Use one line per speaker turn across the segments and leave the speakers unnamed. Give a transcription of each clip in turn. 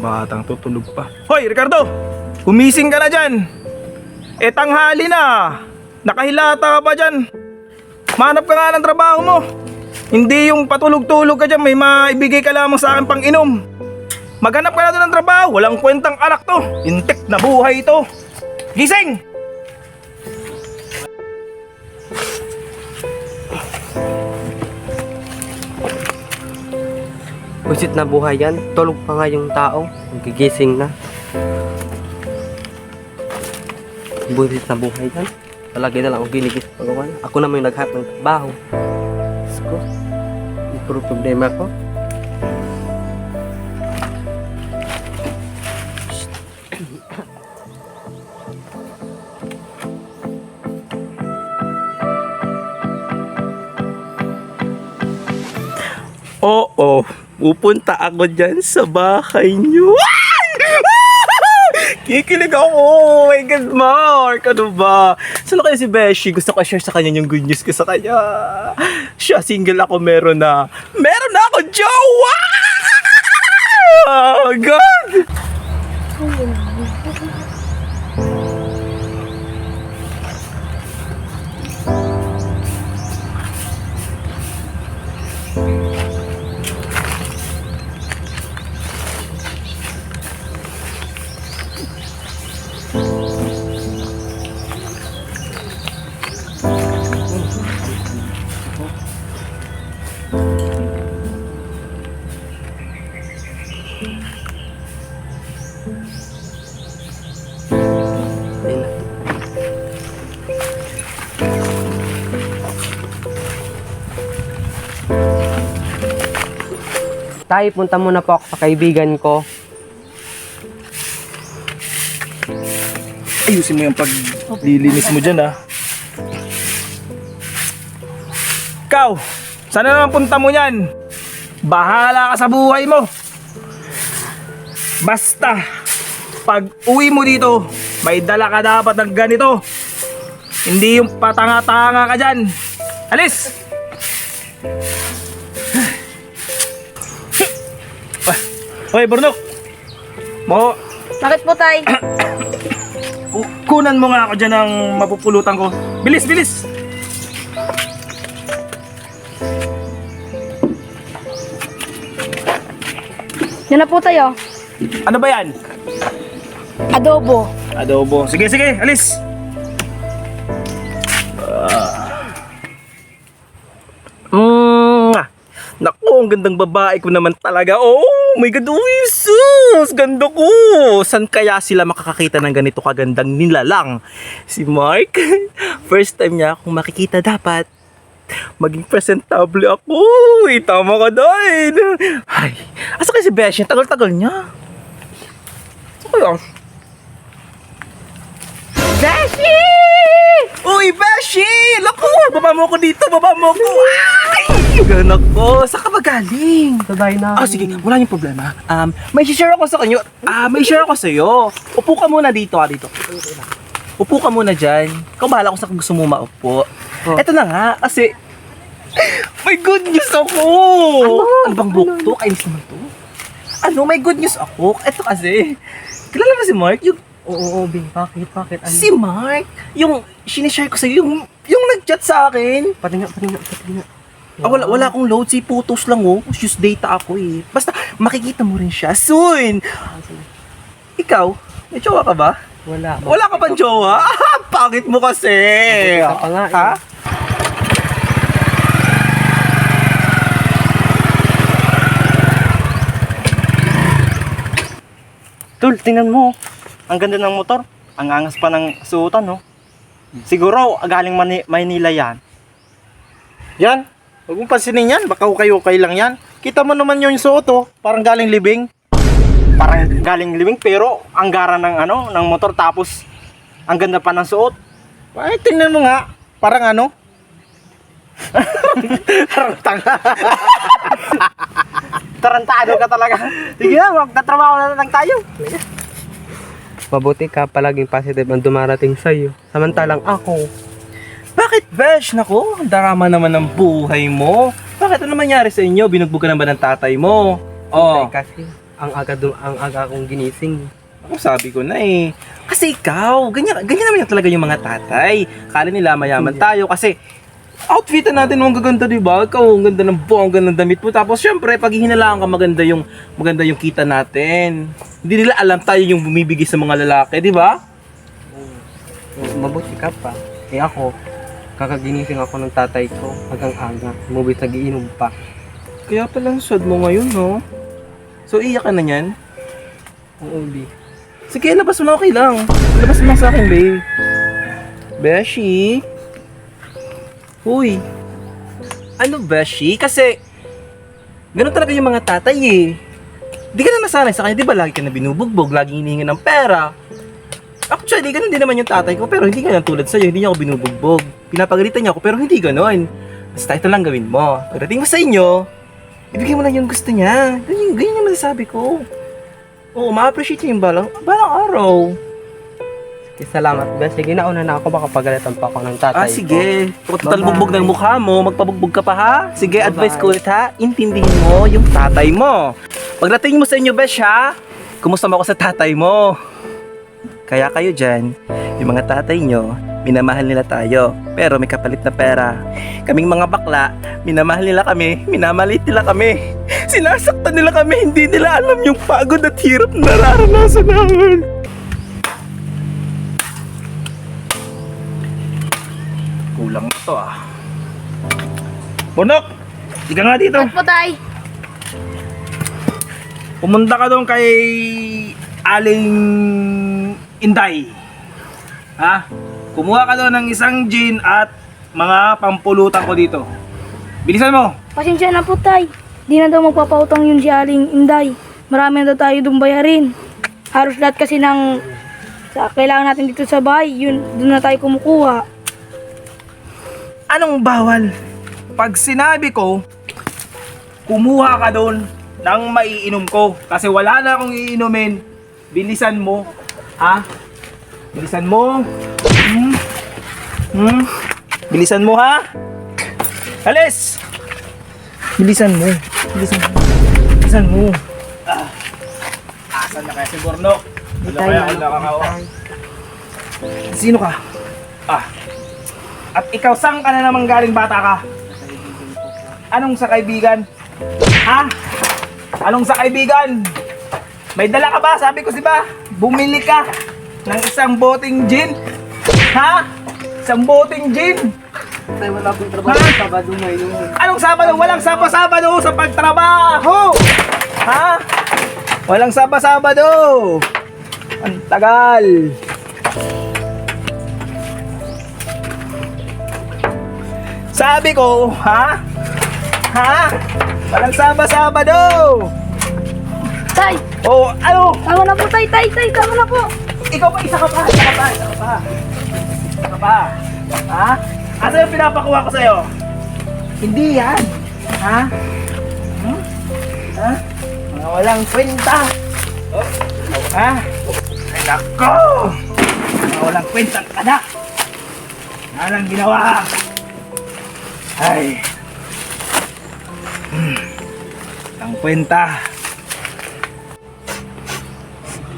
Batang tutulog pa. Hoy, Ricardo! Gumising ka na dyan! Tanghali na! Nakahilata ka pa dyan! Manap ka nga ng trabaho mo! Hindi yung patulog-tulog ka dyan, may maibigay ka lamang sa akin pang inom. Maghanap ka na doon ng trabaho, walang kwentang anak to. Intik na buhay ito. Gising!
Busit na buhay yan. Tulog pa nga yung tao. Gigising na. Busit na buhay yan. Palagi na lang ako giligis pagawan. Ako naman yung naghanap ng trabaho. Diyos ko. May puro problema ko.
Oo, pupunta ako dyan sa bahay niyo. Kikilig ako! Oh my God, Mark! Ano ba? Saan kaya si Beshi? Gusto ko share sa kanya yung good news ko sa kanya. Siya, single ako, meron na ako jowa! Oh God!
Tay, punta muna po ako sa kaibigan ko.
Ayusin mo yung paglilinis mo dyan, ha? Ikaw, saan na naman punta mo yan? Bahala ka sa buhay mo. Basta, pag uwi mo dito, may dala ka dapat ng ganito. Hindi yung patanga-tanga ka dyan. Alis! Hoy, Burnok!
Bakit po, tay?
Kunan mo nga ako dyan ng mapupulutan ko. Bilis, bilis!
Yan na po tayo.
Ano ba yan?
Adobo.
Adobo. Sige, sige, alis! Naku, ang gandang babae ko naman talaga. Oh my God, oh Jesus! Ganda ko! San kaya sila makakakita ng ganito kagandang nilalang? Si Mark, first time niya akong makikita, dapat maging presentable ako. Tama ka din. Ay, asa kayo si Beshi? Tagal-tagal niya. Asa kaya?
Beshi!
Uy, Beshi! Naku, baba mo ko dito, baba mo ko. Ay! Ganak ko, saan ka ba galing?
Sabay na.
Sige, wala yung problema. May share ako sa kanyo. May share ako sa'yo. Upo ka muna dito, dito. Upo ka muna dyan. Ikaw bahala kung saan gusto mo maupo.
Oh.
Eto na nga, kasi may good news ako. Ano bang book to? Kainis naman to. Ano, may good news ako. Eto kasi, kilala mo si Mark?
Oo, Bing. Bakit? Ano?
Si Mark, yung sinishare ko sa'yo, yung nag-chat sa akin.
Patinga.
Wala akong load, si photos lang oh. Use data ako eh. Basta makikita mo rin siya soon. Ikaw, may jowa ka ba?
Wala.
Wala ka pang jowa? Pangit mo kasi.
Ka pa nga,
Ha?
Tol, tingnan mo. Ang ganda ng motor. Ang angas pa ng suotan, no? Siguro, galing Maynila yan. Yan. Huwag mong pansinin yan. Baka okay lang yan. Kita mo naman yung suot, oh. Parang galing libing. Pero ang gara ng motor. Tapos, ang ganda pa ng suot. Ay, tingnan mo nga. Parang Tanga. Tarantado ka talaga. Sige na, magtatrabaho na lang tayo.
Mabuti ka, palaging positive ang dumarating sa'yo. Samantalang ako,
Bakit, Besh? Naku, ang darama naman ng buhay mo. Bakit ano nangyari sa inyo? Binugbog ka na ba ng tatay mo? Oh,
kasi ang aga kong ginising.
ako sabi ko na eh. Kasi ikaw, ganyan naman yung talaga yung mga tatay. Kala nila mayaman tayo kasi outfitan natin mo ang gaganda, di ba? Ikaw, ang ganda ng bongga ng damit mo. Tapos syempre, pag hinalaan ka, maganda yung kita natin. Hindi nila alam tayo yung bumibigay sa mga lalaki, di ba?
Mabuti ka pa. Eh ako, kakaginising ako ng tatay ko hanggang aga. Mubis nagiinom pa.
Kaya palang sad mo ngayon, no? So, iyak ka na yan?
Oo, di.
Sige, labas mo na, okay lang. Labas mo lang sa akin, babe. Beshi? Uy. Ano, Beshi? Kasi, ganun talaga yung mga tatay eh. Di ka na nasanay sa kanya, di ba? Lagi ka na binubugbog, lagi hinihingi ng pera. Actually, ganun din naman yung tatay ko, pero hindi ganun tulad sa'yo, hindi niya ako binubugbog. Pinapagalitan niya ako, pero hindi ganun. Basta ito lang gawin mo. Pagdating mo sa inyo, ibigay mo lang yung gusto niya. Ganyan yung masasabi ko. Oo, ma-appreciate niya yung balang araw.
Sige, salamat, Bes. Sige, nauna na ako. Baka pagalitan pa ako ng tatay ko.
Sige. Total
Bye-bye.
bugbog ng mukha mo, magpabugbog ka pa ha? Sige,
Bye-bye.
advice ko ulit ha. Intindihin mo yung tatay mo. Pagdating mo sa inyo, Besh ha, kumusta mo ako sa tatay mo? Kaya kayo dyan, yung mga tatay nyo, minamahal nila tayo, pero may kapalit na pera. Kaming mga bakla, minamahal nila kami, minamalit nila kami. Sinasaktan nila kami, hindi nila alam yung pagod at hirap na nararanasan namin. Kulang na to ah. Bunok! Di ka nga dito.
Ba't po, tay?
Pumunta ka doon kay Aling Inday. Ha? Kumuha ka doon ng isang gin at mga pampulutan ko dito. Bilisan mo!
Pasensya na po, tay. Di na daw magpapautang yun si Aling Inday. Marami na daw tayo dong bayarin. Halos lahat kasi ng kailangan natin dito sa bahay, yun, doon na tayo kumukuha.
Anong bawal? Pag sinabi ko, kumuha ka doon ng maiinom ko. Kasi wala na akong iinumin. Bilisan mo. Ha? Bilisan mo. Bilisan mo ha? Alis! Bilisan mo. Bilisan mo. Bilisan mo. Asan na kaya si Bornok? Ano kaya ako nakakawa? Sino ka? At ikaw, saan ka na naman galing, bata ka? Anong sa kaibigan? Ha? Anong sa kaibigan? May dala ka ba? Sabi ko si ba? Bumili ka ng isang boteng gin? Ha? Isang boteng gin?
Tay, wala akong trabaho sa Sabado ngayon.
Anong Sabado? Walang Sabado sa pagtrabaho! Ha? Walang Sabado! Ang tagal! Sabi ko, ha? Ha? Walang Sabado!
Tay!
Oh, ano?
Tama na po, tay! Tama na po!
Ikaw pa, isa ka pa. Ha? Ano yung pinapakuha ko sa'yo? Hindi yan. Ha? Ha? Mga walang kwenta. Ha? Ay, nako! Mga walang kwenta ka na. Anong ginawa? Ay. Ang kwenta.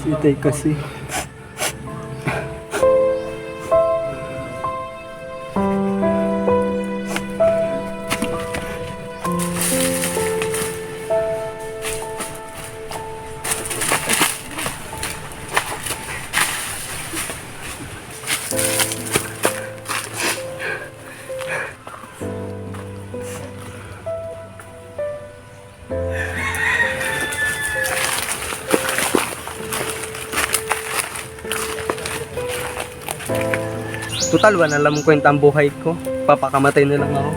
Sitay kasi. Total, wala namang kwenta ang buhay ko. Papakamatay na lang ako.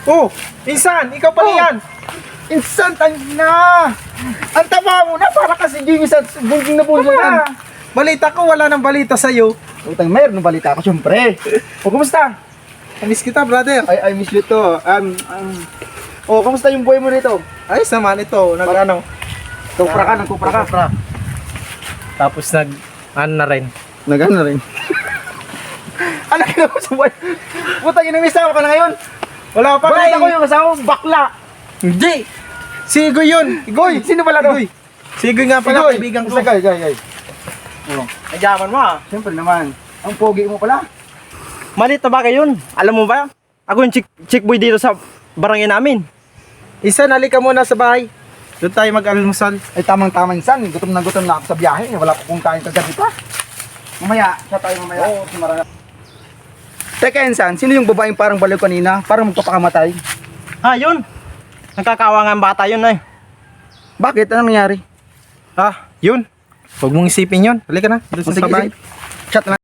Oh, insan, ikaw pala yan.
Insan, na! Ang taba mo na, para kasi yung isang bunjing na bunjing yan.
Balita ko, wala nang balita sa'yo.
Utang, mayroon ng balita ako, syempre. O, kumusta?
Miss kita, brother.
I miss you to. O, kumusta yung buhay mo nito?
Ayos naman ito. Nag-ano?
Nagkupra ka.
Tapos ano na rin.
Nagano rin. Ano ka naman sa buhay? Puta, inamisawa ka na ngayon.
Wala pa
Balita
kay...
ko yung kasama mo, bakla.
Hindi. Si Igoy yun.
Goy, sino pala to?
Si Igoy nga pala, kaibigan ko.
Guy.
Nagyaman mo ah.
Siyempre naman. Ang pogi mo pala.
Malit na ba kayo yun? Alam mo ba? Ako yung chick boy dito sa barangay namin. Isa, nalika muna sa bahay. Doon tayo mag-almusal.
Ay, tamang-tama insan. Gutom na ako sa biyahe. Wala ko kung kain kagabi pa. Mamaya, siya tayo mamaya. Oo, sumarana. Teka, insan, sino yung babaeng parang baliw kanina? Parang magpapakamatay.
Yun. Nagkakawa nga ang bata yun eh.
Bakit? Anong nangyari?
Yun. Huwag mong isipin yun. Halika na. Doon sa
Sige,
bahay.
sige. Chat na.